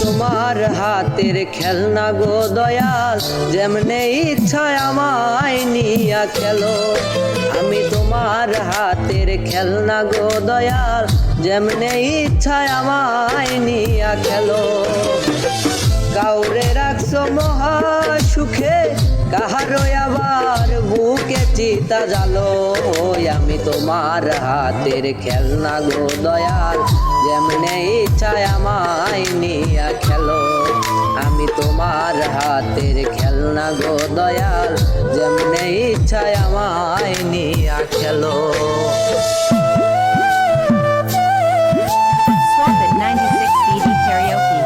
তোমার হাতের খেলনা গো দয়াল, যেমনে ইচ্ছা আমায় নিয়া খেলো। আমি তোমার হাতের খেলনা গো দয়াল, যেমনে ইচ্ছা আমায় নিয়া খেলো। কাউরে রাখছো মহা সুখে, কাহারো আবার বুকে চিতা জালো। আমি তোমার হাতের খেলনা গো দয়াল, যেমনে ইচ্ছা আমায় নিয়া খেলো। আমি তোমার হাতের খেলনা গো দয়াল, যেমনে ইচ্ছা আমায় নিয়া খেলো। Swapit 96 CD karaoke.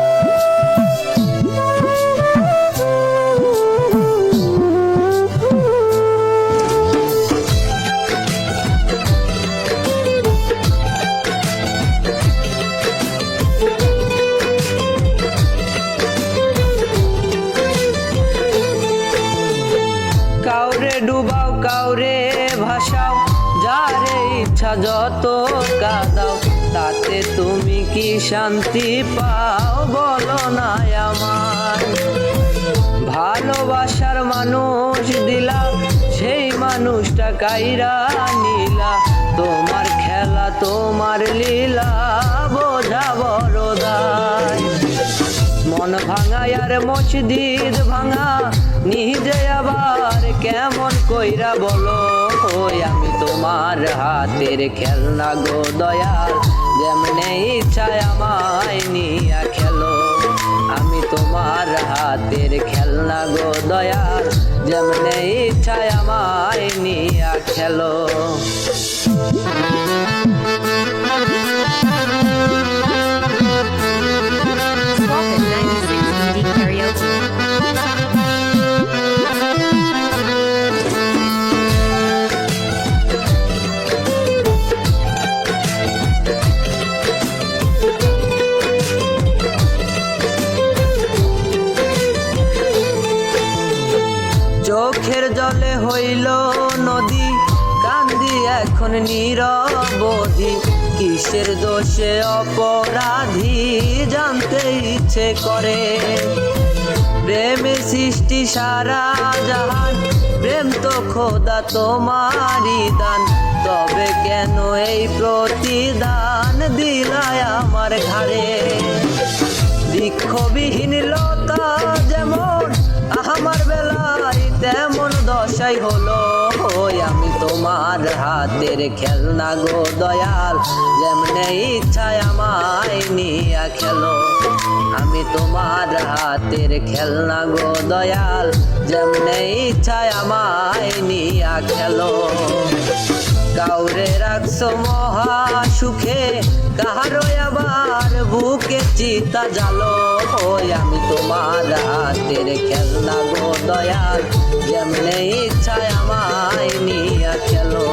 কাউরে ডুবাও কাউরে ভাসাও, যারে ইচ্ছা যত কাঁদাও, তাতে তুমি কি শান্তি পাও বলো না আমার। ভালোবাসার মানুষ দিলা, সেই মানুষটা কাইরা নিলা। তোমার খেলা তোমার লীলা, বোঝা বড় দায়। মন ভাঙা আর মসজিদ ভাঙা, নিজে আবার কেমন কইরা বলো। আমি তোমার হাতের খেলনা গো দয়াল, যেমনে ইচ্ছা আমায় নিয়া খেলো। আমি তোমার হাতের খেলনা গো দয়াল, যেমনে ইচ্ছা আমায় নিয়া খেলো। Swapit 96 CD karaoke. চোখের জলে হইল নদী, কান্দি এখন নীরবধি। কিসের দোষে অপরাধী, জানতে ইচ্ছে করে। প্রেমে সৃষ্টি সারা জাহান, প্রেম তো খোদা তোমারই দান। তবে কেন এই প্রতিদান দিলায় আমার ঘাড়ে। বৃক্ষবিহীন লতা যেমন আমার বেলায় তেমন দশাই হলো। আমি তোমার হাতের খেলনা গো দয়াল, যেমনে ইচ্ছা আমায় নিয়া খেলো। আমি তোমার হাতের খেলনা গো দয়াল, যেমনে ইচ্ছা আমায় নিয়া খেলো। কাউরে রাখছো মহা সুখে, কাহারো আবার বুকে চিতা জালো। আমি তোমার হাতের খেলনা গো দয়াল, যেমনে ইচ্ছা আমায় নিয়া খেলো।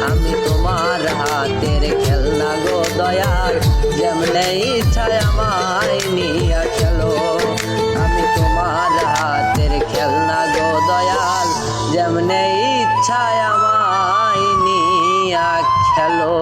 আমি তোমার হাতের খেলনা গো দয়াল, যেমনে ইচ্ছা আমায় নিয়া খেলো। আমি তোমার হাতের খেলনা গো দয়াল, যেমনে ইচ্ছা আমায় নিয়া খেলো।